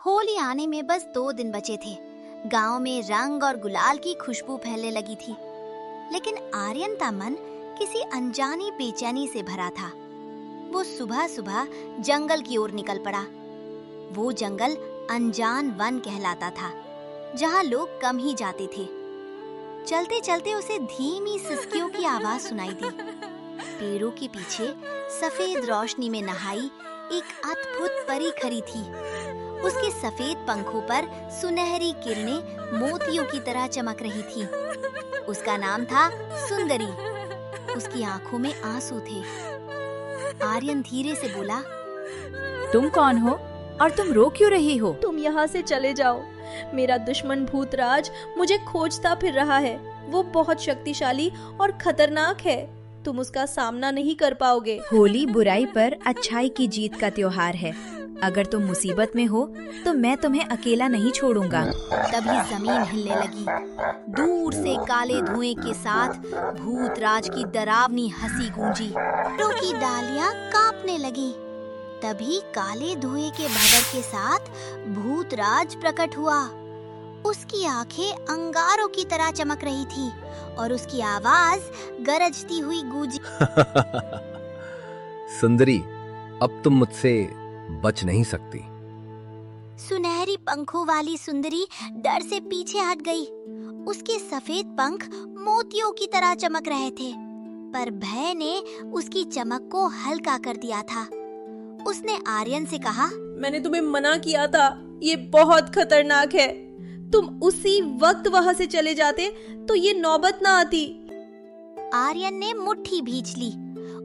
होली आने में बस 2 दिन बचे थे। गांव में रंग और गुलाल की खुशबू फैलने लगी थी, लेकिन आर्यन का मन किसी अनजानी बेचैनी से भरा था। वो सुबह सुबह जंगल की ओर निकल पड़ा। वो जंगल अनजान वन कहलाता था, जहाँ लोग कम ही जाते थे। चलते चलते उसे धीमी सिसकियों की आवाज सुनाई दी। पेड़ों के पीछे सफेद रोशनी में नहाई एक अद्भुत परी खड़ी थी। उसके सफेद पंखों पर सुनहरी किरणें मोतियों की तरह चमक रही थी। उसका नाम था सुंदरी। उसकी आंखों में आंसू थे। आर्यन धीरे से बोला, तुम कौन हो और तुम रो क्यों रही हो? तुम यहाँ से चले जाओ। मेरा दुश्मन भूतराज मुझे खोजता फिर रहा है। वो बहुत शक्तिशाली और खतरनाक है। तुम उसका सामना नहीं कर पाओगे। होली बुराई पर अच्छाई की जीत का त्योहार है। अगर तुम मुसीबत में हो तो मैं तुम्हें अकेला नहीं छोड़ूंगा। तभी जमीन हिलने लगी। दूर से काले धुएं के साथ भूतराज की डरावनी हंसी गूंजी। पेड़ों की डालियां कांपने लगी। तभी काले धुएं के भंवर के साथ भूतराज प्रकट हुआ। उसकी आंखें अंगारों की तरह चमक रही थी और उसकी आवाज गरजती हुई गूंजी। सुंदरी, अब तुम मुझसे बच नहीं सकती। सुनहरी पंखों वाली सुंदरी डर से पीछे हट गई। उसके सफेद पंख मोतियों की तरह चमक रहे थे, पर भय ने उसकी चमक को हल्का कर दिया था। उसने आर्यन से कहा, मैंने तुम्हें मना किया था, ये बहुत खतरनाक है। तुम उसी वक्त वहाँ से चले जाते तो ये नौबत ना आती। आर्यन ने मुट्ठी भींच ली।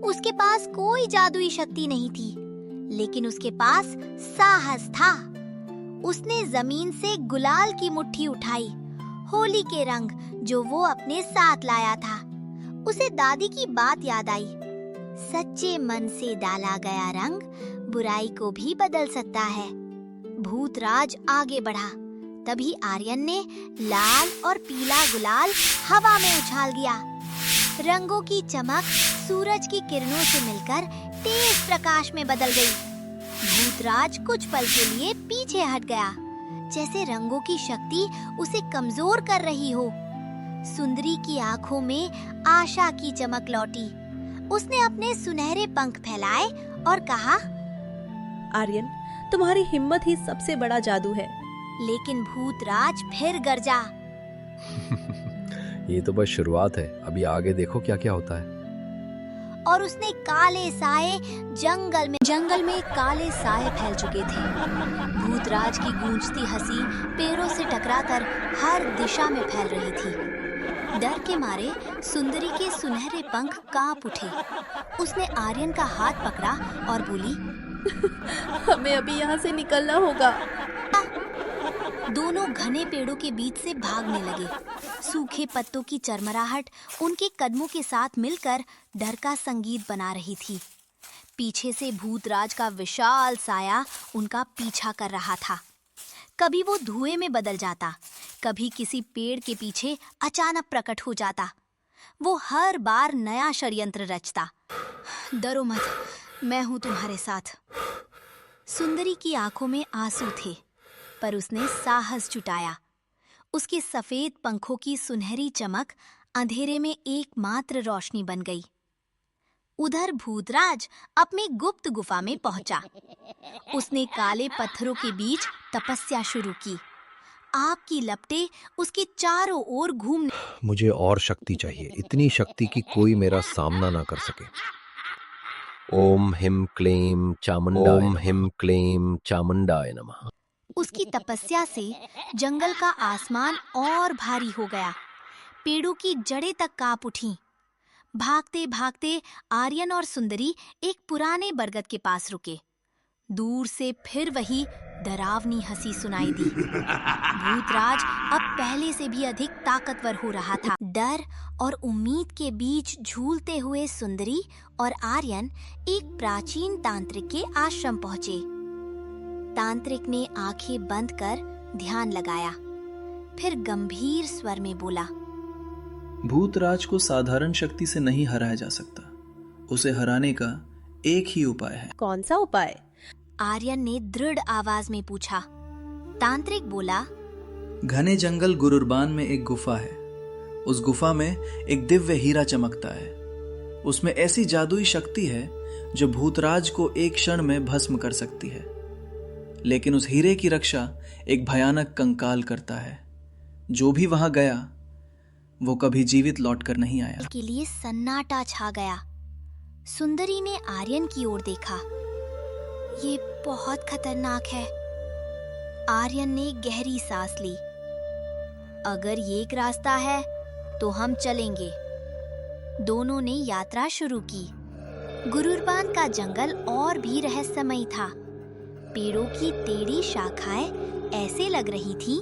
उसके पास कोई जादुई शक्ति नहीं थी, लेकिन उसके पास साहस था। उसने जमीन से गुलाल की मुट्ठी उठाई, होली के रंग जो वो अपने साथ लाया था। उसे दादी की बात याद आई, सच्चे मन से डाला गया रंग बुराई को भी बदल सकता है। भूतराज आगे बढ़ा। तभी आर्यन ने लाल और पीला गुलाल हवा में उछाल दिया। रंगों की चमक सूरज की किरणों से मिलकर तेज प्रकाश में बदल गई। भूतराज कुछ पल के लिए पीछे हट गया, जैसे रंगों की शक्ति उसे कमजोर कर रही हो। सुंदरी की आंखों में आशा की चमक लौटी। उसने अपने सुनहरे पंख फैलाए और कहा, आर्यन, तुम्हारी हिम्मत ही सबसे बड़ा जादू है। लेकिन भूतराज फिर गरजा। ये तो बस शुरुआत है, अभी आगे देखो क्या क्या होता है। और उसने काले साए जंगल में काले साए फैल चुके थे। भूतराज की गूंजती हंसी पेड़ों से टकराकर हर दिशा में फैल रही थी। डर के मारे सुंदरी के सुनहरे पंख कांप उठे। उसने आर्यन का हाथ पकड़ा और बोली, हमें अभी यहाँ से निकलना होगा। दोनों घने पेड़ों के बीच से भागने लगे। सूखे पत्तों की चरमराहट उनके कदमों के साथ मिलकर डर का संगीत बना रही थी। पीछे से भूतराज का विशाल साया उनका पीछा कर रहा था। कभी वो धुएं में बदल जाता, कभी किसी पेड़ के पीछे अचानक प्रकट हो जाता। वो हर बार नया षड्यंत्र रचता। डरो मत, मैं हूं तुम्हारे साथ। सुंदरी की आंखों में आंसू थे, पर उसने साहस जुटाया। उसके सफेद पंखों की सुनहरी चमक अंधेरे में एकमात्र रोशनी बन गई। उधर भूतराज अपनी गुप्त गुफा में पहुंचा। उसने काले पत्थरों के बीच तपस्या शुरू की। आग की लपटें उसके चारों ओर घूमने। मुझे और शक्ति चाहिए, इतनी शक्ति कि कोई मेरा सामना ना कर सके। ओम हिम क्लीम चामुंडाय नमः। उसकी तपस्या से जंगल का आसमान और भारी हो गया। पेड़ों की जड़ें तक कांप उठीं। भागते भागते आर्यन और सुंदरी एक पुराने बरगद के पास रुके। दूर से फिर वही डरावनी हंसी सुनाई दी। भूतराज अब पहले से भी अधिक ताकतवर हो रहा था। डर और उम्मीद के बीच झूलते हुए सुंदरी और आर्यन एक प्राचीन तांत्रिक के आश्रम पहुंचे। तांत्रिक ने आंखें बंद कर ध्यान लगाया, फिर गंभीर स्वर में बोला, भूतराज को साधारण शक्ति से नहीं हराया जा सकता। उसे हराने का एक ही उपाय है। कौन सा उपाय? आर्यन ने दृढ़ आवाज में पूछा। तांत्रिक बोला, घने जंगल गुरुरबान में एक गुफा है। उस गुफा में एक दिव्य हीरा चमकता है। उसमें ऐसी जादुई शक्ति है जो भूतराज को एक क्षण में भस्म कर सकती है। लेकिन उस हीरे की रक्षा एक भयानक कंकाल करता है। जो भी वहां गया वो कभी जीवित लौटकर नहीं आया। के लिए सन्नाटा छा गया। सुंदरी ने आर्यन की ओर देखा। ये बहुत खतरनाक है। आर्यन ने गहरी सांस ली। अगर ये एक रास्ता है तो हम चलेंगे। दोनों ने यात्रा शुरू की। गुरुरबान का जंगल और भी रहस्यमय था। पेड़ों की टेढ़ी शाखाएं ऐसे लग रही थी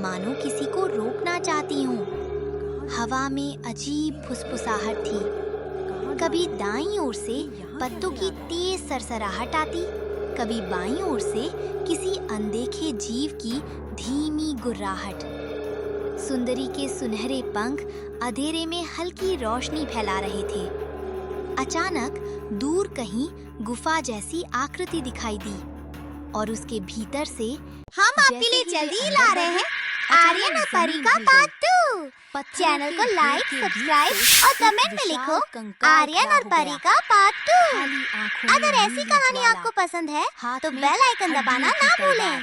मानो किसी को रोकना चाहती हूँ। हवा में अजीब फुसफुसाहट थी। कभी दाईं ओर से पत्तों की तेज सरसराहट आती, कभी बाईं ओर से किसी अनदेखे जीव की धीमी गुर्राहट। सुंदरी के सुनहरे पंख अंधेरे में हल्की रोशनी फैला रहे थे। अचानक दूर कहीं गुफा जैसी आकृति दिखाई दी और उसके भीतर से हम आपके लिए जल्दी ला रहे हैं आर्यन और परी का पार्ट 2। चैनल को लाइक, सब्सक्राइब और कमेंट में लिखो आर्यन और परी का पार्ट 2। अगर ऐसी कहानी आपको पसंद है तो बेल आइकन दबाना ना भूलें।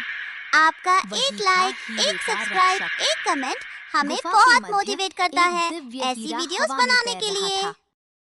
आपका एक लाइक, एक सब्सक्राइब, एक कमेंट हमें बहुत मोटिवेट करता है ऐसी वीडियोस बनाने के लिए।